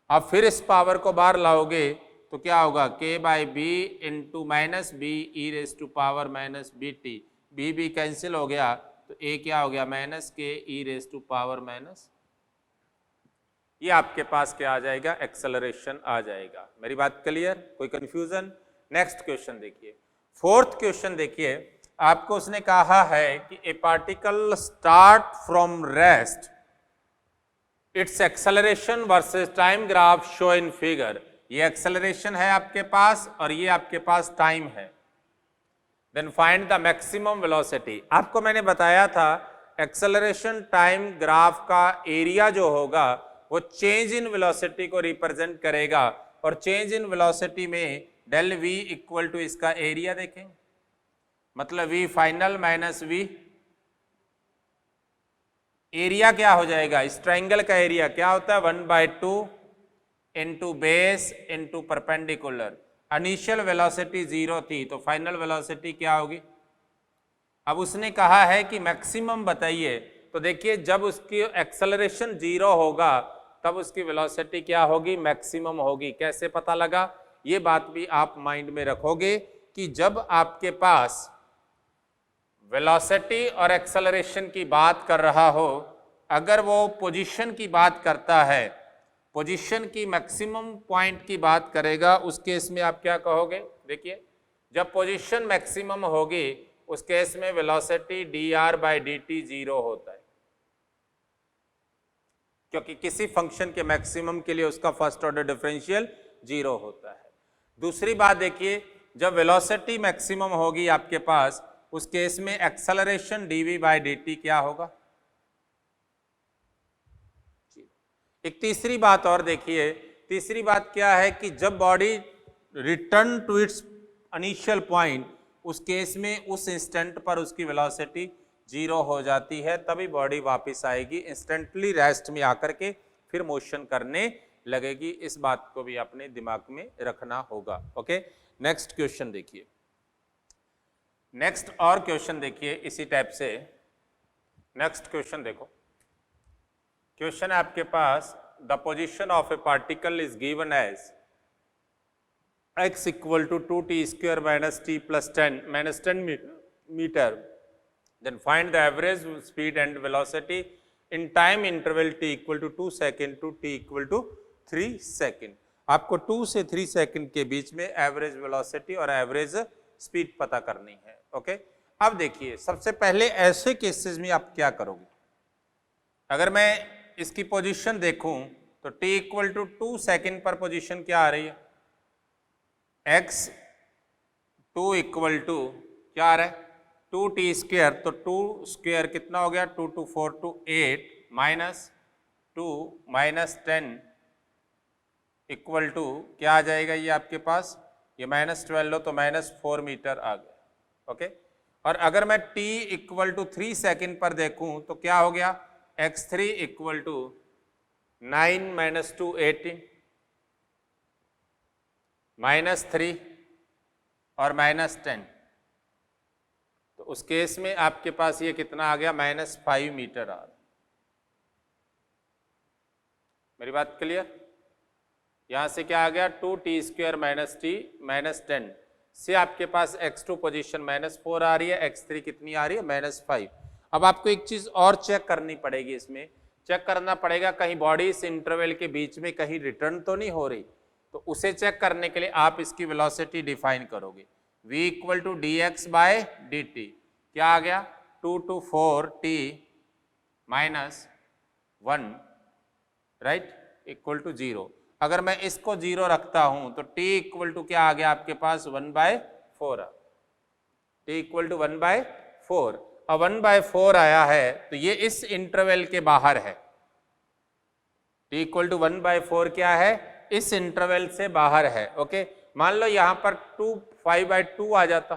अब फिर इस पावर को बाहर लाओगे तो क्या होगा k/b into minus b e⁻⁻bt, b cancel हो गया तो a क्या हो गया माइनस k e⁻⁻, ये आपके पास क्या आ जाएगा एक्सेलरेशन आ जाएगा। मेरी बात क्लियर? कोई कंफ्यूजन? नेक्स्ट क्वेश्चन देखिए, फोर्थ क्वेश्चन देखिए, आपको उसने कहा है कि a particle start from rest, its acceleration versus time graph show in figure. ये एक्सेलरेशन है आपके पास और ये आपके पास टाइम है। Then find the maximum velocity. आपको मैंने बताया था एक्सेलरेशन टाइम ग्राफ का एरिया जो होगा वो चेंज इन वेलोसिटी को रिप्रेजेंट करेगा और चेंज इन वेलोसिटी में डेल v इक्वल टू इसका एरिया देखेंगे, मतलब v final minus v, area क्या हो जाएगा, इस ट्राइंगल का एरिया क्या होता है 1/2 into base into perpendicular. Initial velocity 0 थी तो फाइनल वेलोसिटी क्या होगी। अब उसने कहा है कि मैक्सिमम बताइए, तो देखिए जब उसकी एक्सेलरेशन 0 होगा तब उसकी वेलोसिटी क्या होगी मैक्सिमम होगी। कैसे पता लगा, ये बात भी आप माइंड में रखोगे कि जब आपके पास वेलोसिटी और एक्सेलरेशन की बात कर रहा हो, अगर वो पोजीशन की बात करता है, पोजीशन की मैक्सिमम पॉइंट की बात करेगा, उस केस में आप क्या कहोगे। देखिए जब पोजीशन मैक्सिमम होगी उस केस में वेलोसिटी dr/dt 0 होता है, क्योंकि किसी फंक्शन के मैक्सिमम के लिए उसका फर्स्ट ऑर्डर डिफरेंशियल 0 होता है। दूसरी बात देखिए, जब वेलोसिटी मैक्सिमम होगी आपके पास उस केस में एक्सेलरेशन dv/dt क्या होगा। एक तीसरी बात और देखिए, तीसरी बात क्या है कि जब body return to its initial point, उस केस में उस इंस्टेंट पर उसकी वेलोसिटी 0 हो जाती है, तभी बॉडी वापस आएगी, इंस्टेंटली रेस्ट में आकर के फिर मोशन करने लगेगी। इस बात को भी अपने दिमाग में रखना होगा। ओके, नेक्स्ट क्वेश्चन देखिए, नेक्स्ट और क्वेश्चन देखिए इसी टाइप से। नेक्स्ट क्वेश्चन देखो, क्वेश्चन है आपके पास the position of a particle is given as x equal to 2t² minus t plus 10 metre, then find the average speed and velocity in time interval t equal to 2 second to t equal to 3 second. आपको 2 से 3 second के बीच में average velocity और average speed पता करनी है। Okay, अब देखिए सबसे पहले ऐसे केसेस में आप क्या करोगे, अगर मैं इसकी पोजीशन देखूं तो t इक्वल टू 2 सेकेंड पर पोजीशन क्या आ रही है, x 2 इक्वल टू क्या आ रहा है 2t², तो 2 स्क्वायर कितना हो गया 2 2 4 2 8 माइनस टू -10 इक्वल टू क्या आ जाएगा ये आपके पास, ये -12 लो तो -4 मीटर आ गया। ओके, और अगर मैं t इक्वल टू 3 सेकेंड पर देखूं तो क्या हो गया, x3 इक्वल टू 9 - 2 18 -3 और -10, तो उस केस में आपके पास ये कितना आ गया, -5 मीटर आ रहा। मेरी बात क्लियर? यहां से क्या आ गया, 2t² - t -10 से आपके पास x2 पोजीशन -4 आ रही है, x3 कितनी आ रही है, -5। अब आपको एक चीज और चेक करनी पड़ेगी, इसमें चेक करना पड़ेगा कहीं बॉडी इस इंटरवल के बीच में कहीं रिटर्न तो नहीं हो रही, तो उसे चेक करने के लिए आप इसकी वेलोसिटी डिफाइन करोगे, v equal to dx by dt, क्या आ गया, 2 to 4t -1 right equal to 0। अगर मैं इसको 0 रखता हूं तो t इक्वल टू क्या आ गया आपके पास, 1/4, t इक्वल टू 1/4। अब 1/4 आया है तो ये इस इंटरवल के बाहर है, t इक्वल टू 1/4 क्या है, इस इंटरवल से बाहर है। ओके, मान लो यहां पर 5/2 आ जाता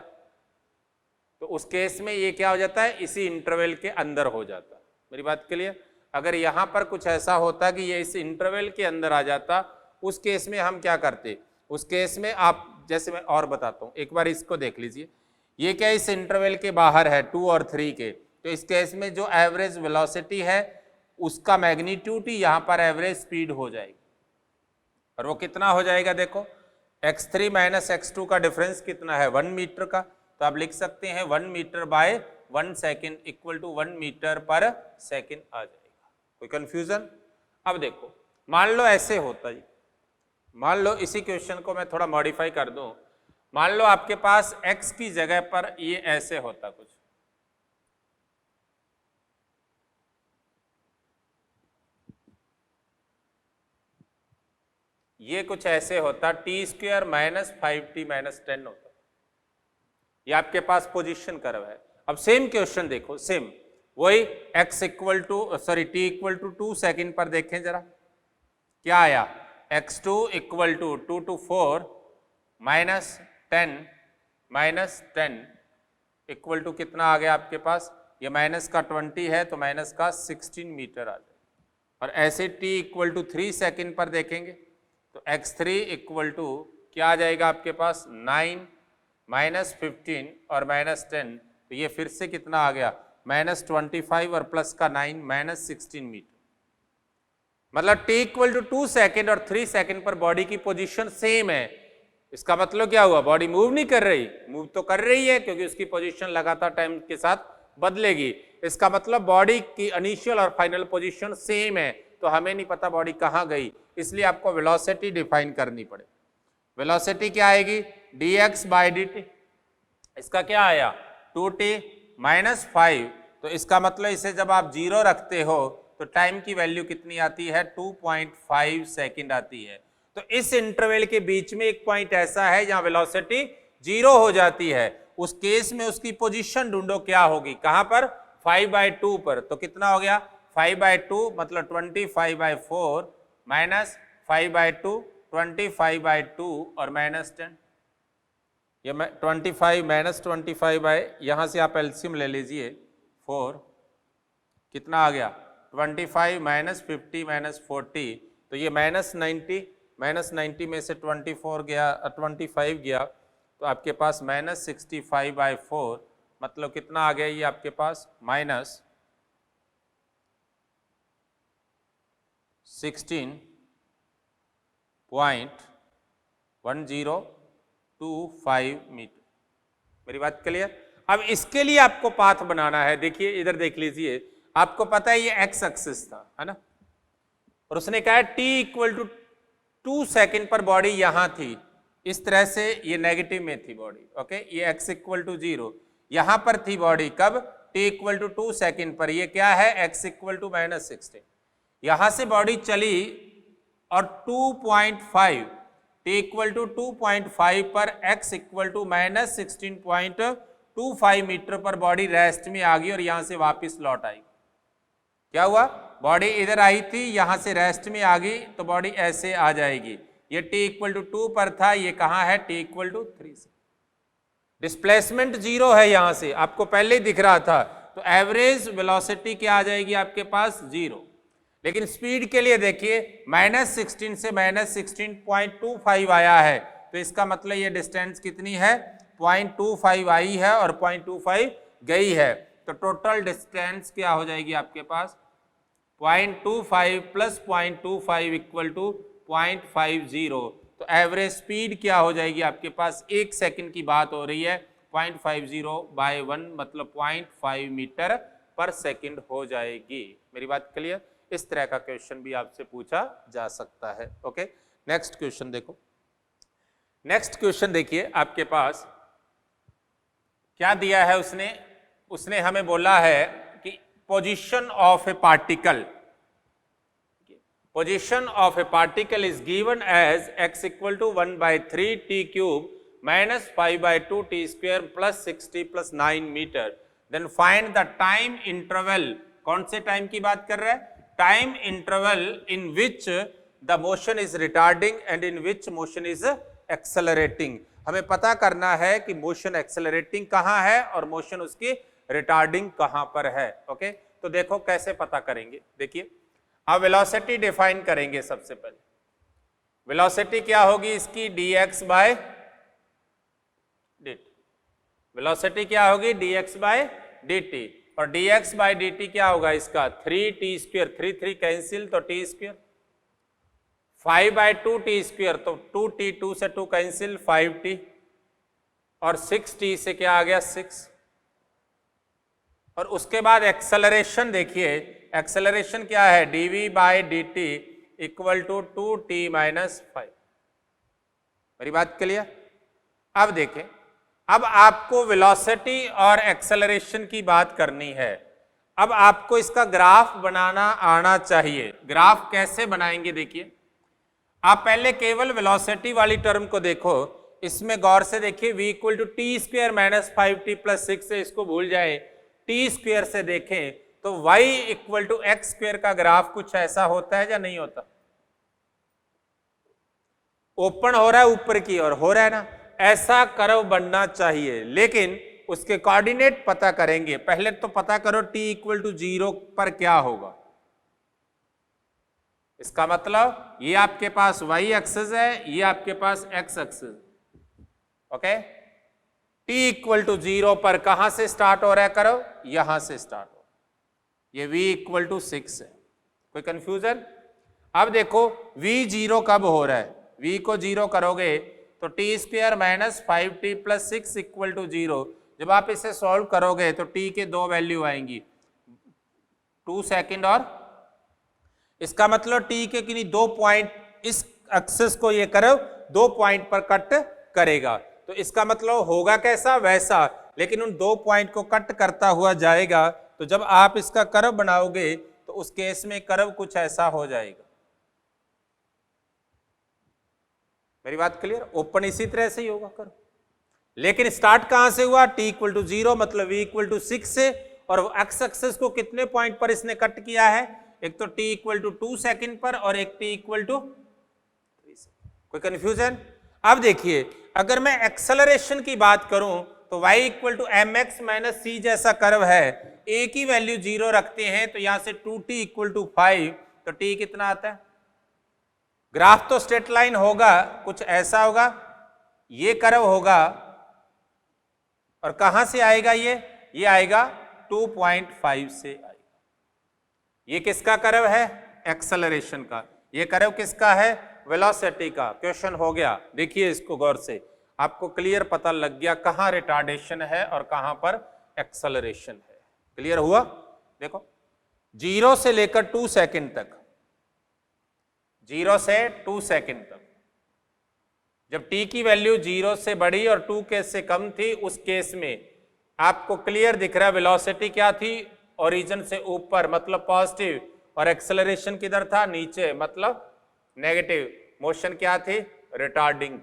तो उस केस में ये क्या हो जाता है, इसी इंटरवल के अंदर हो जाता। मेरी बात क्लियर? अगर यहां पर कुछ ऐसा होता कि ये इस इंटरवल के अंदर आ जाता, उस केस में हम क्या करते, उस केस में आप, जैसे मैं और बताता हूं, एक बार इसको देख लीजिए, ये क्या इस इंटरवल के बाहर है 2 और 3 के, तो इस केस में जो एवरेज वेलोसिटी है उसका मैग्नीट्यूड ही यहां पर एवरेज स्पीड हो जाएगी, और वो कितना हो जाएगा, देखो x3 - x2 का डिफरेंस कितना है, 1 मीटर का, तो आप लिख सकते हैं 1 metre by 1 second equal to 1 metre पर सेकेंड आ जाएगा। कोई कंफ्यूजन? अब देखो, मान लो ऐसे होता जी, मान लो इसी क्वेश्चन को मैं थोड़ा मॉडिफाई कर दूं, मान लो आपके पास x की जगह पर ये ऐसे होता कुछ, ये कुछ ऐसे होता, t² - 5t - 10 होता, ये आपके पास पोजीशन कर्व है। अब सेम क्वेश्चन देखो, सेम वही t इक्वल टू 2 सेकेंड पर देखें जरा, क्या आया, x2 equal to 2 to 4 -10 equal to कितना आ गया आपके पास, ये माइनस का 20 है तो माइनस का 16 मीटर आ जाए। और ऐसे t इक्वल टू 3 सेकेंड पर देखेंगे तो x3 इक्वल टू क्या आ जाएगा आपके पास, 9 -15 और -10, तो ये फिर से कितना आ गया, -25 और प्लस का 9 -16 मीटर। मतलब t इक्वल टू 2 सेकेंड और 3 सेकेंड पर बॉडी की पोजीशन सेम है, इसका मतलब क्या हुआ, बॉडी मूव नहीं कर रही, मूव तो कर रही है क्योंकि उसकी पोजीशन लगातार टाइम के साथ बदलेगी। इसका मतलब बॉडी की इनिशियल और फाइनल पोजीशन सेम है, तो हमें नहीं पता बॉडी कहाँ गई, इसलिए आपको वेलोसिटी डिफाइन करनी पड़े। वेलोसिटी क्या आएगी, dx बाय dt, इसका क्या आया 2t -5, तो इसका मतलब इसे जब आप 0 रखते हो तो टाइम की वैल्यू कितनी आती है, 2.5 सेकेंड आती है। तो इस इंटरवल के बीच में एक पॉइंट ऐसा है जहां वेलोसिटी 0 हो जाती है, उस केस में उसकी पोजीशन ढूंढो क्या होगी, कहां पर, 5/2 पर, तो कितना हो गया 5/2 मतलब 25/4 माइनस 5/2 25/2 और -10, ये 25 -25 बाय, यहां से आप एलसीएम ले लीजिए 4, कितना आ गया 25 -50 -40, तो ये -90 में से 24 गया 25 गया तो आपके पास -65/4, मतलब कितना आ गया ये आपके पास -16.1025 मीटर। मेरी बात क्लियर? अब इसके लिए आपको पाथ बनाना है, देखिए इधर देख लीजिए, आपको पता है ये एक्स एक्सिस था, है ना, और उसने कहा t इक्वल टू 2 सेकेंड पर बॉडी यहां थी, इस तरह से ये नेगेटिव में थी बॉडी, ओके, ये x इक्वल टू 0 यहां पर थी बॉडी, कब, t इक्वल टू 2 सेकेंड पर, ये क्या है x इक्वल टू -16, यहां से बॉडी चली और 2.5 t इक्वल टू 2.5 पर x इक्वल टू -16.25 मीटर पर बॉडी रेस्ट में आ गई और यहां से वापस लौट आई। क्या हुआ, बॉडी इधर आई थी, यहां से रेस्ट में आ गई तो बॉडी ऐसे आ जाएगी। ये t इक्वल टू 2 पर था, ये कहां है t इक्वल टू 3 से। डिस्प्लेसमेंट 0 है, यहां से आपको पहले ही दिख रहा था, तो एवरेज वेलोसिटी क्या आ जाएगी आपके पास 0। लेकिन स्पीड के लिए देखिए -16 से -16.25 आया है, तो इसका मतलब ये डिस्टेंस कितनी है 0.25 आई है और 0.25 गई है, तो टोटल डिस्टेंस क्या हो जाएगी आपके पास 0.25 प्लस 0.25 इक्वल टू 0.50। तो एवरेज स्पीड क्या हो जाएगी आपके पास, 1 सेकंड की बात हो रही है, 0.50/1 मतलब 0.5 मीटर पर सेकंड हो जाएगी। मेरी बात क्लियर? इस तरह का क्वेश्चन भी आपसे पूछा जा सकता है। ओके, नेक्स्ट क्वेश्चन देखो। नेक्स्ट क्वेश्चन देखिए आपके पास क्या दिया है, उसने हमें बोला है कि position of a particle, position of a particle is given as x equal to 1/3 t cube minus 5/2 t square plus 60 प्लस 9 metre. Then find the time interval, कौन से टाइम की बात कर रहा है, time interval in which the motion is retarding and in which motion is accelerating. हमें पता करना है कि मोशन एक्सेलरेटिंग कहां है और मोशन उसकी रिटार्डिंग कहां पर है। ओके, तो देखो कैसे पता करेंगे। देखिए अब वेलोसिटी डिफाइन करेंगे। सबसे पहले वेलोसिटी क्या होगी इसकी, dx बाय dt। वेलोसिटी क्या होगी dx बाय dt, और dx बाय dt क्या होगा इसका 3t स्क्वायर, 3 कैंसिल तो t स्क्वायर, 5/2 t स्क्वायर तो 2t, 2 से 2 कैंसिल 5t, और 6t से क्या आ गया 6। और उसके बाद एक्सेलरेशन देखिए, एक्सेलरेशन क्या है dv by dt equal to 2t minus 5। मेरी बात क्लियर? अब देखें, अब आपको वेलोसिटी और एक्सेलरेशन की बात करनी है। अब आपको इसका ग्राफ बनाना आना चाहिए। ग्राफ कैसे बनाएंगे देखिए, आप पहले केवल वेलोसिटी वाली टर्म को देखो, इसमें गौर से देखिए v equal to t square minus 5t plus 6 से इसको भूल जाए, टी स्क्वायर से देखें तो y equal to x square का ग्राफ कुछ ऐसा होता है या नहीं होता, ओपन हो रहा है ऊपर की ओर, हो रहा है ना, ऐसा कर्व बनना चाहिए। लेकिन उसके कोऑर्डिनेट पता करेंगे, पहले तो पता करो t इक्वल टू 0 पर क्या होगा। इसका मतलब ये आपके पास y एक्सिस है, ये आपके पास x axis. Okay, t equal to 0 पर कहां से स्टार्ट हो रहा है कर्व, यहां से स्टार्ट हो, ये v इक्वल टू 6 है। कोई कंफ्यूजन? अब देखो v 0 कब हो रहा है, v को 0 करोगे तो t square minus 5t plus 6 equal to 0। जब आप इसे सॉल्व करोगे तो t के दो वैल्यू आएंगी, 2 सेकंड, और इसका मतलब t के किन्हीं 2 पॉइंट, इस एक्सिस को ये कर्व 2 पॉइंट पर कट करेगा। तो इसका मतलब होगा कैसा, वैसा, लेकिन उन 2 पॉइंट को कट करता हुआ जाएगा। तो जब आप इसका कर्व बनाओगे तो उस केस में कर्व कुछ ऐसा हो जाएगा। मेरी बात क्लियर? ओपन इसी तरह से ही होगा कर्व, लेकिन स्टार्ट कहां से हुआ, t इक्वल टू 0 मतलब v इक्वल टू 6 से, और एक्स एक्सिस को कितने पॉइंट पर इसने कट किया है, एक तो t इक्वल टू 2 सेकंड पर और एक t इक्वल टू 3 सेकंड। कोई कंफ्यूजन? अब देखिए अगर मैं एक्सेलरेशन की बात करूं तो y equal to mx minus c जैसा कर्व है, a की वैल्यू 0 रखते हैं तो यहां से 2t इक्वल टू 5, तो t कितना आता है, ग्राफ तो स्ट्रेट लाइन होगा, कुछ ऐसा होगा, ये कर्व होगा, और कहां से आएगा ये आएगा 2.5 से आएगा। ये किसका कर्व है, एक्सेलरेशन का। ये कर्व किसका है, वेलोसिटी का। क्वेश्चन हो गया। देखिए इसको गौर से, आपको क्लियर पता लग गया कहां रिटार्डेशन है और कहां पर एक्सेलरेशन है। क्लियर हुआ? देखो 0 से लेकर 2 सेकंड तक, 0 से 2 सेकंड तक, जब t की वैल्यू 0 से बड़ी और 2 के से कम थी, उस केस में आपको क्लियर दिख रहा है वेलोसिटी क्या थी, ओरिजिन से ऊपर मतलब पॉजिटिव, और एक्सेलरेशन किधर था, नीचे मतलब नेगेटिव। मोशन क्या थी, रिटार्डिंग।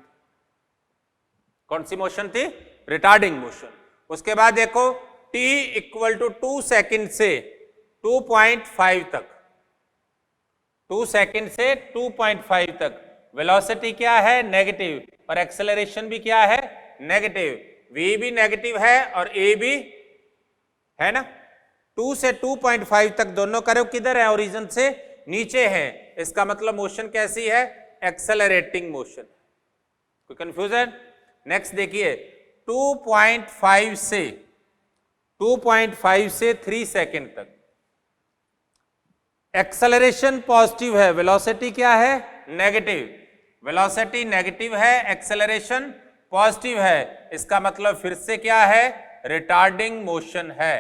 कौन सी मोशन थी, रिटार्डिंग मोशन। उसके बाद देखो t इक्वल टू 2 सेकंड से 2.5 तक, 2 सेकंड से 2.5 तक वेलोसिटी क्या है, नेगेटिव, और एक्सेलरेशन भी क्या है, नेगेटिव। v भी नेगेटिव है और a भी है ना। 2 से 2.5 तक दोनों कर्व किधर है, ओरिजिन से नीचे है, इसका मतलब मोशन कैसी है, एक्सेलरेटिंग मोशन। कोई कंफ्यूजन? नेक्स्ट देखिए 2.5 से 3 सेकंड तक एक्सेलरेशन पॉजिटिव है, वेलोसिटी क्या है, नेगेटिव। वेलोसिटी नेगेटिव है, एक्सेलरेशन पॉजिटिव है, इसका मतलब फिर से क्या है, रिटार्डिंग मोशन है।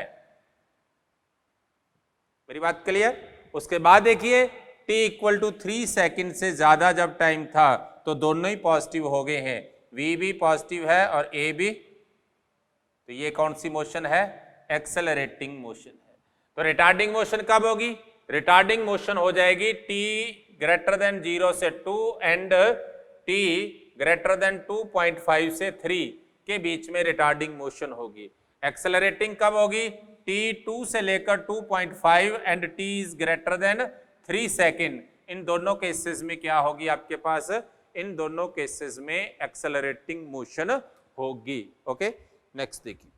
मेरी बात क्लियर? उसके बाद देखिए t इक्वल टू 3 सेकेंड से ज्यादा जब टाइम था तो दोनों ही पॉजिटिव हो गए हैं, v भी पॉजिटिव है और a भी, तो ये कौन सी मोशन है, एक्सेलरेटिंग मोशन है। तो रिटार्डिंग मोशन कब होगी, रिटार्डिंग मोशन हो जाएगी t ग्रेटर देन 0 से 2 एंड t ग्रेटर देन 2.5 से 3 के बीच में रिटार्डिंग मोशन होगी। एक्सेलरेटिंग कब होगी, t 2 से लेकर 2.5 and t is greater than 3 second. इन दोनों केसेस में क्या होगी आपके पास, इन दोनों केसेस में एक्सेलरेटिंग मोशन होगी। ओके, नेक्स्ट देखिए